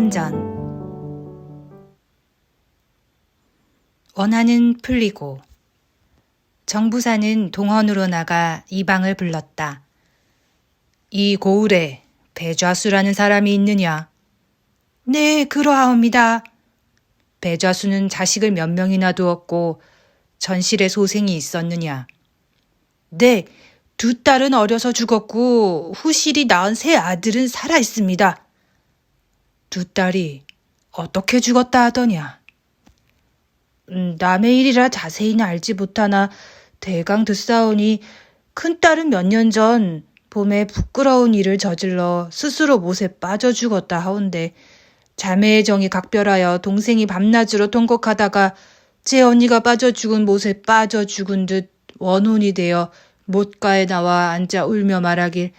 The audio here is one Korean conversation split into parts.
년 전. 원한은 풀리고 정부사는 동헌으로 나가 이방을 불렀다. 이 고을에 배좌수라는 사람이 있느냐? 네, 그러하옵니다. 배좌수는 자식을 몇 명이나 두었고 전실에 소생이 있었느냐? 네, 두 딸은 어려서 죽었고 후실이 낳은 세 아들은 살아 있습니다. 두 딸이 어떻게 죽었다 하더냐? 남의 일이라 자세히는 알지 못하나 대강 듣사오니 큰딸은 몇 년 전 봄에 부끄러운 일을 저질러 스스로 못에 빠져 죽었다 하온데 자매의 정이 각별하여 동생이 밤낮으로 통곡하다가 제 언니가 빠져 죽은 못에 빠져 죽은 듯 원혼이 되어 못가에 나와 앉아 울며 말하길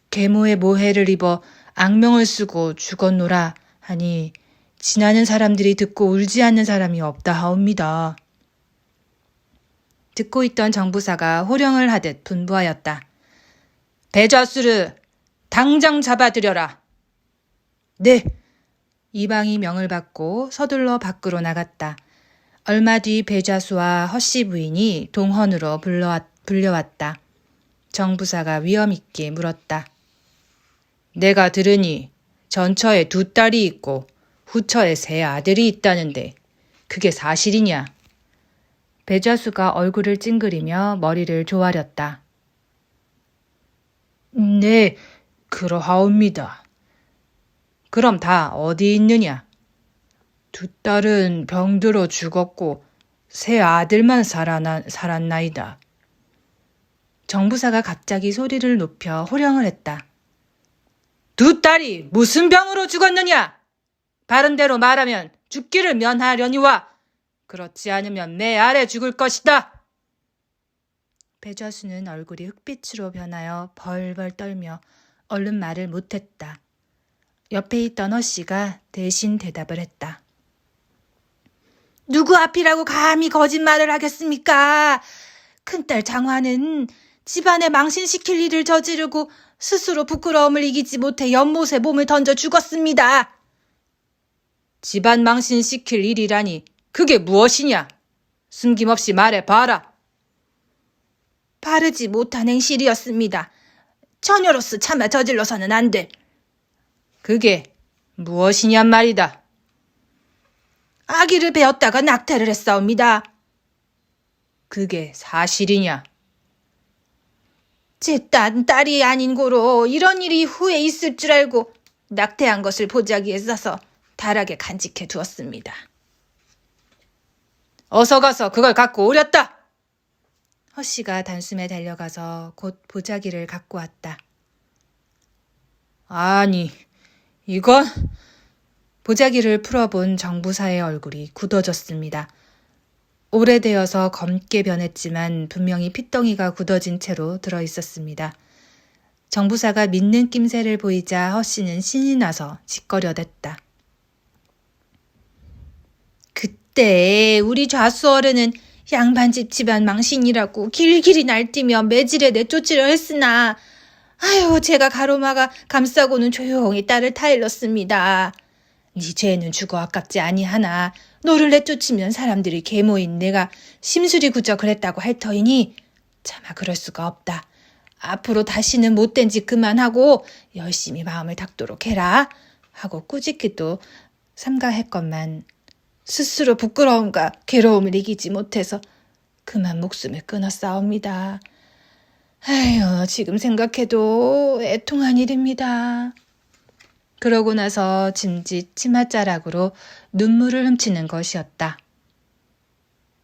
계모의 모해를 입어 악명을 쓰고 죽었노라 하니 지나는 사람들이 듣고 울지 않는 사람이 없다 하옵니다. 듣고 있던 정부사가 호령을 하듯 분부하였다. 배좌수를 당장 잡아들여라. 네. 이방이 명을 받고 서둘러 밖으로 나갔다. 얼마 뒤 배좌수와 헛씨 부인이 동헌으로 불려왔다. 정부사가 위엄있게 물었다. 내가 들으니 전처에 두 딸이 있고 후처에 세 아들이 있다는데 그게 사실이냐? 배좌수가 얼굴을 찡그리며 머리를 조아렸다. 네, 그러하옵니다. 그럼 다 어디 있느냐? 두 딸은 병들어 죽었고 세 아들만 살았나이다. 정부사가 갑자기 소리를 높여 호령을 했다. 두 딸이 무슨 병으로 죽었느냐? 바른 대로 말하면 죽기를 면하려니와 그렇지 않으면 매 아래 죽을 것이다. 배좌수는 얼굴이 흑빛으로 변하여 벌벌 떨며 얼른 말을 못했다. 옆에 있던 허씨가 대신 대답을 했다. 누구 앞이라고 감히 거짓말을 하겠습니까? 큰딸 장화는 집안에 망신시킬 일을 저지르고 스스로 부끄러움을 이기지 못해 연못에 몸을 던져 죽었습니다. 집안 망신시킬 일이라니 그게 무엇이냐? 숨김없이 말해봐라. 바르지 못한 행실이었습니다. 처녀로서 차마 저질러서는 안 돼. 그게 무엇이냔 말이다. 아기를 베었다가 낙태를 했사옵니다. 그게 사실이냐? 제 딸이 아닌 고로 이런 일이 후에 있을 줄 알고 낙태한 것을 보자기에 싸서 달하게 간직해 두었습니다. 어서 가서 그걸 갖고 오렸다. 허씨가 단숨에 달려가서 곧 보자기를 갖고 왔다. 아니, 이건... 보자기를 풀어본 정부사의 얼굴이 굳어졌습니다. 오래되어서 검게 변했지만 분명히 핏덩이가 굳어진 채로 들어있었습니다. 정부사가 믿는 낌새를 보이자 허씨는 신이 나서 짓거려댔다. 그때 우리 좌수 어른은 양반집 집안 망신이라고 길길이 날뛰며 매질에 내쫓으려 했으나 아유 제가 가로막아 감싸고는 조용히 딸을 타일렀습니다. 네 죄는 죽어 아깝지 아니하나 너를 내쫓으면 사람들이 계모인 내가 심술이 굳어 그랬다고 할 터이니 차마 그럴 수가 없다. 앞으로 다시는 못된 짓 그만하고 열심히 마음을 닦도록 해라 하고 꾸짖기 또 삼가했건만 스스로 부끄러움과 괴로움을 이기지 못해서 그만 목숨을 끊었사옵니다. 아휴 지금 생각해도 애통한 일입니다. 그러고 나서 짐짓 치맛자락으로 눈물을 훔치는 것이었다.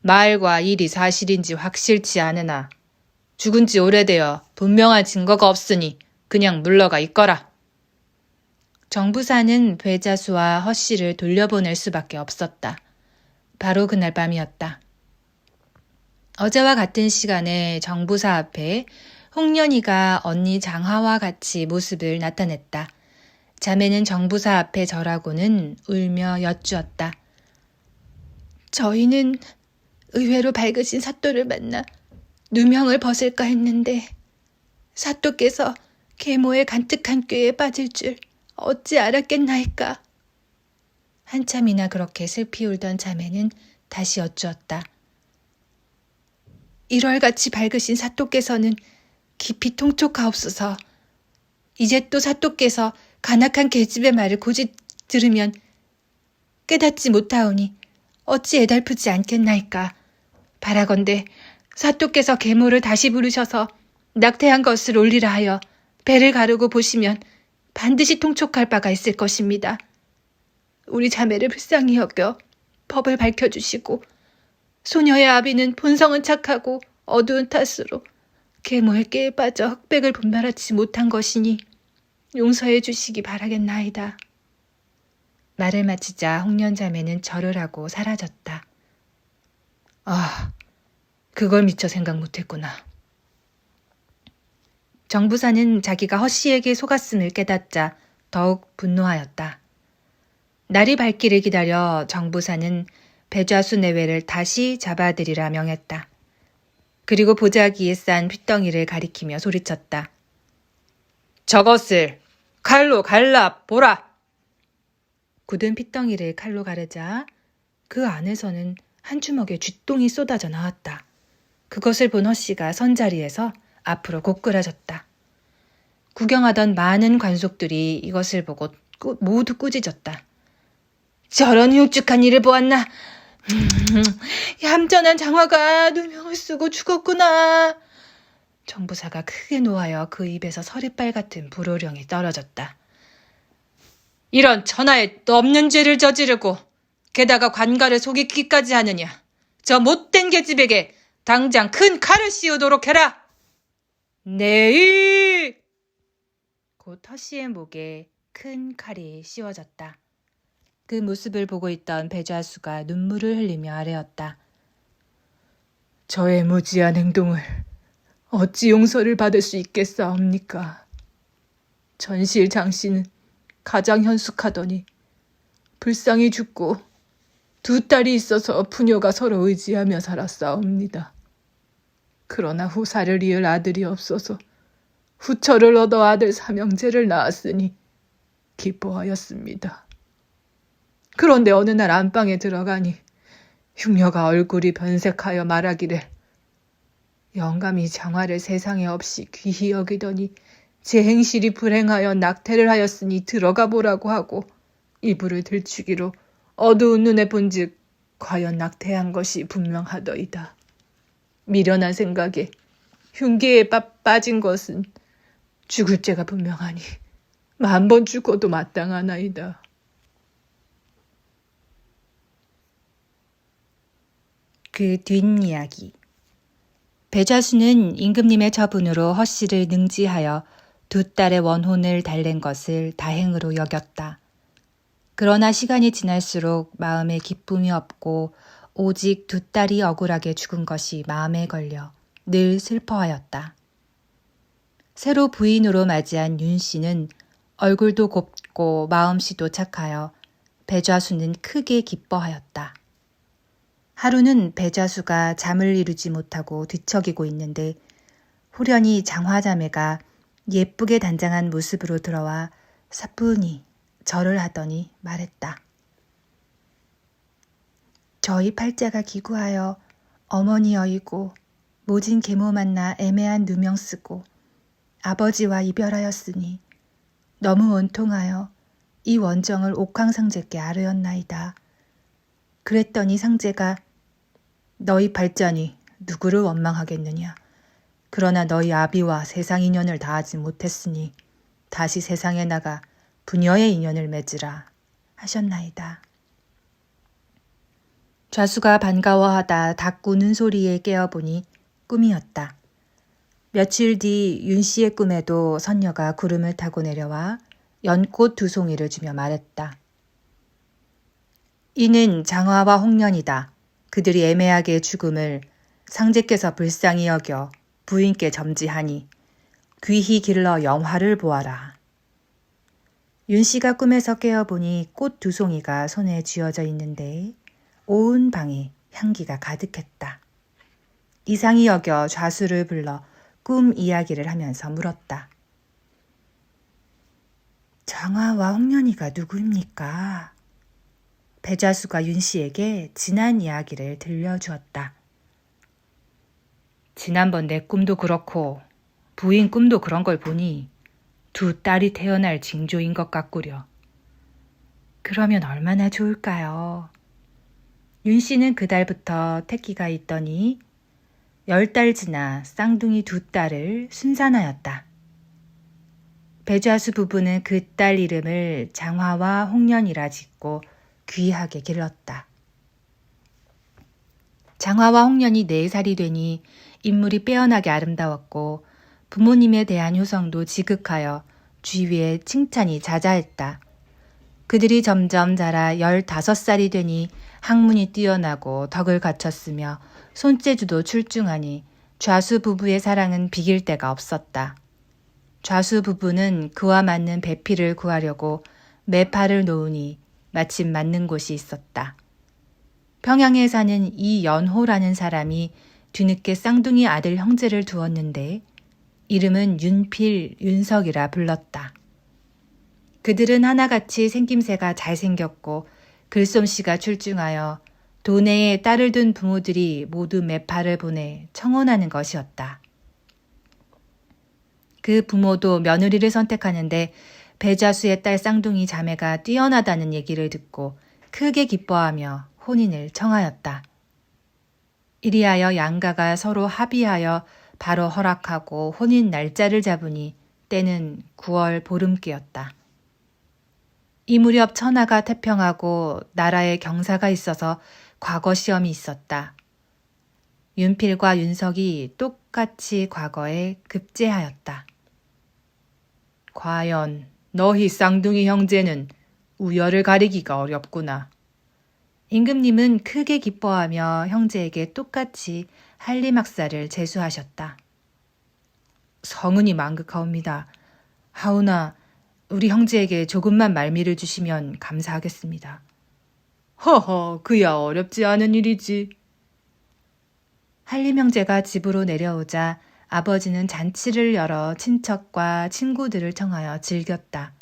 말과 일이 사실인지 확실치 않으나 죽은 지 오래되어 분명한 증거가 없으니 그냥 물러가 있거라. 정부사는 배자수와 허씨를 돌려보낼 수밖에 없었다. 바로 그날 밤이었다. 어제와 같은 시간에 정부사 앞에 홍련이가 언니 장하와 같이 모습을 나타냈다. 자매는 정부사 앞에 절하고는 울며 여쭈었다. 저희는 의외로 밝으신 사또를 만나 누명을 벗을까 했는데 사또께서 계모의 간특한 꾀에 빠질 줄 어찌 알았겠나이까. 한참이나 그렇게 슬피 울던 자매는 다시 여쭈었다. 1월같이 밝으신 사또께서는 깊이 통촉하옵소서. 이제 또 사또께서 간악한 계집의 말을 고집 들으면 깨닫지 못하오니 어찌 애달프지 않겠나이까. 바라건대 사또께서 계모를 다시 부르셔서 낙태한 것을 올리라 하여 배를 가르고 보시면 반드시 통촉할 바가 있을 것입니다. 우리 자매를 불쌍히 여겨 법을 밝혀주시고 소녀의 아비는 본성은 착하고 어두운 탓으로 계모의 깨에 빠져 흑백을 분별하지 못한 것이니 용서해 주시기 바라겠나이다. 말을 마치자 홍련자매는 절을 하고 사라졌다. 아, 그걸 미처 생각 못했구나. 정부사는 자기가 허씨에게 속았음을 깨닫자 더욱 분노하였다. 날이 밝기를 기다려 정부사는 배좌수 내외를 다시 잡아들이라 명했다. 그리고 보자기에 싼 핏덩이를 가리키며 소리쳤다. 저것을 칼로 갈라 보라. 굳은 핏덩이를 칼로 가르자 그 안에서는 한 주먹의 쥐똥이 쏟아져 나왔다. 그것을 본 허씨가 선자리에서 앞으로 고꾸라졌다. 구경하던 많은 관속들이 이것을 보고 모두 꾸짖었다. 저런 흉측한 일을 보았나? 얌전한 장화가 누명을 쓰고 죽었구나. 정부사가 크게 노하여 그 입에서 서리빨 같은 불호령이 떨어졌다. 이런 천하에 없는 죄를 저지르고 게다가 관가를 속이기까지 하느냐. 저 못된 계집에게 당장 큰 칼을 씌우도록 해라. 내일! 곧 허씨의 목에 큰 칼이 씌워졌다. 그 모습을 보고 있던 배좌수가 눈물을 흘리며 아뢰었다. 저의 무지한 행동을 어찌 용서를 받을 수 있겠사옵니까? 전실 장씨는 가장 현숙하더니 불쌍히 죽고 두 딸이 있어서 부녀가 서로 의지하며 살았사옵니다. 그러나 후사를 이을 아들이 없어서 후처를 얻어 아들 삼형제를 낳았으니 기뻐하였습니다. 그런데 어느 날 안방에 들어가니 흉녀가 얼굴이 변색하여 말하기를 영감이 장화를 세상에 없이 귀히 여기더니 제 행실이 불행하여 낙태를 하였으니 들어가 보라고 하고 이불을 들추기로 어두운 눈에 본즉 과연 낙태한 것이 분명하더이다. 미련한 생각에 흉기에 빠진 것은 죽을 죄가 분명하니 10,000번 죽어도 마땅하나이다. 그 뒷이야기. 배좌수는 임금님의 처분으로 허씨를 능지하여 두 딸의 원혼을 달랜 것을 다행으로 여겼다. 그러나 시간이 지날수록 마음에 기쁨이 없고 오직 두 딸이 억울하게 죽은 것이 마음에 걸려 늘 슬퍼하였다. 새로 부인으로 맞이한 윤 씨는 얼굴도 곱고 마음씨도 착하여 배좌수는 크게 기뻐하였다. 하루는 배좌수가 잠을 이루지 못하고 뒤척이고 있는데 후련히 장화자매가 예쁘게 단장한 모습으로 들어와 사뿐히 절을 하더니 말했다. 저희 팔자가 기구하여 어머니여이고 모진 계모 만나 애매한 누명 쓰고 아버지와 이별하였으니 너무 원통하여 이 원정을 옥황상제께 아뢰었나이다. 그랬더니 상제가 너희 발전이 누구를 원망하겠느냐. 그러나 너희 아비와 세상 인연을 다하지 못했으니 다시 세상에 나가 부녀의 인연을 맺으라 하셨나이다. 좌수가 반가워하다 닭 꾸는 소리에 깨어보니 꿈이었다. 며칠 뒤 윤 씨의 꿈에도 선녀가 구름을 타고 내려와 연꽃 2송이를 주며 말했다. 이는 장화와 홍련이다. 그들이 애매하게 죽음을 상제께서 불쌍히 여겨 부인께 점지하니 귀히 길러 영화를 보아라. 윤 씨가 꿈에서 깨어보니 꽃 2송이가 손에 쥐어져 있는데 온 방에 향기가 가득했다. 이상히 여겨 좌수를 불러 꿈 이야기를 하면서 물었다. 장화와 홍련이가 누구입니까? 배좌수가 윤 씨에게 지난 이야기를 들려주었다. 지난번 내 꿈도 그렇고 부인 꿈도 그런 걸 보니 두 딸이 태어날 징조인 것 같구려. 그러면 얼마나 좋을까요? 윤 씨는 그달부터 택기가 있더니 10달 지나 쌍둥이 두 딸을 순산하였다. 배좌수 부부는 그 딸 이름을 장화와 홍련이라 짓고 귀하게 길렀다. 장화와 홍련이 4살이 되니 인물이 빼어나게 아름다웠고 부모님에 대한 효성도 지극하여 주위에 칭찬이 자자했다. 그들이 점점 자라 15살이 되니 학문이 뛰어나고 덕을 갖췄으며 손재주도 출중하니 좌수 부부의 사랑은 비길 데가 없었다. 좌수 부부는 그와 맞는 배필을 구하려고 매파를 놓으니 마침 맞는 곳이 있었다. 평양에 사는 이연호라는 사람이 뒤늦게 쌍둥이 아들 형제를 두었는데 이름은 윤필, 윤석이라 불렀다. 그들은 하나같이 생김새가 잘생겼고 글솜씨가 출중하여 도내에 딸을 둔 부모들이 모두 매파를 보내 청혼하는 것이었다. 그 부모도 며느리를 선택하는데 배좌수의 딸 쌍둥이 자매가 뛰어나다는 얘기를 듣고 크게 기뻐하며 혼인을 청하였다. 이리하여 양가가 서로 합의하여 바로 허락하고 혼인 날짜를 잡으니 때는 9월 보름께였다. 이 무렵 천하가 태평하고 나라에 경사가 있어서 과거 시험이 있었다. 윤필과 윤석이 똑같이 과거에 급제하였다. 과연 너희 쌍둥이 형제는 우열을 가리기가 어렵구나. 임금님은 크게 기뻐하며 형제에게 똑같이 한림학사를 제수하셨다. 성은이 만극하옵니다. 하오나 우리 형제에게 조금만 말미를 주시면 감사하겠습니다. 허허, 그야 어렵지 않은 일이지. 한림 형제가 집으로 내려오자 아버지는 잔치를 열어 친척과 친구들을 청하여 즐겼다.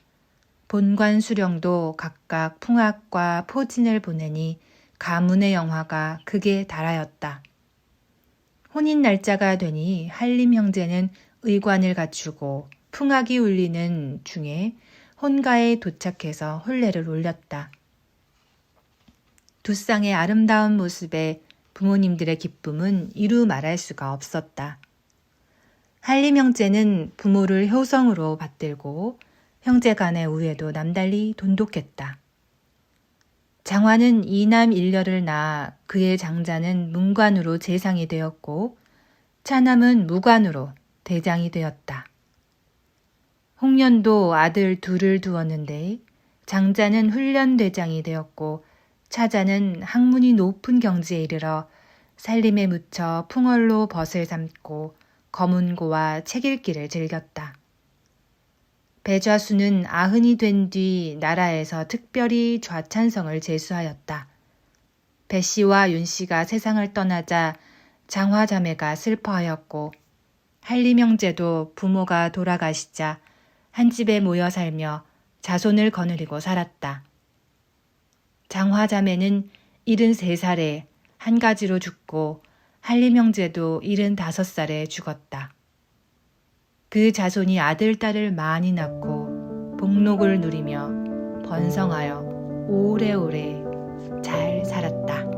본관 수령도 각각 풍악과 포진을 보내니 가문의 영화가 극에 달하였다. 혼인 날짜가 되니 한림 형제는 의관을 갖추고 풍악이 울리는 중에 혼가에 도착해서 혼례를 올렸다. 두 쌍의 아름다운 모습에 부모님들의 기쁨은 이루 말할 수가 없었다. 한림 형제는 부모를 효성으로 받들고 형제 간의 우애도 남달리 돈독했다. 장화는 이남 일녀를 낳아 그의 장자는 문관으로 재상이 되었고 차남은 무관으로 대장이 되었다. 홍련도 아들 둘을 두었는데 장자는 훈련대장이 되었고 차자는 학문이 높은 경지에 이르러 살림에 묻혀 풍월로 벗을 삼고 검은고와 책 읽기를 즐겼다. 배좌수는 90이 된 뒤 나라에서 특별히 좌찬성을 제수하였다. 배씨와 윤씨가 세상을 떠나자 장화자매가 슬퍼하였고 한림 형제도 부모가 돌아가시자 한 집에 모여 살며 자손을 거느리고 살았다. 장화자매는 73살에 한 가지로 죽고 한림 형제도 75살에 죽었다. 그 자손이 아들, 딸을 많이 낳고 복록을 누리며 번성하여 오래오래 잘 살았다.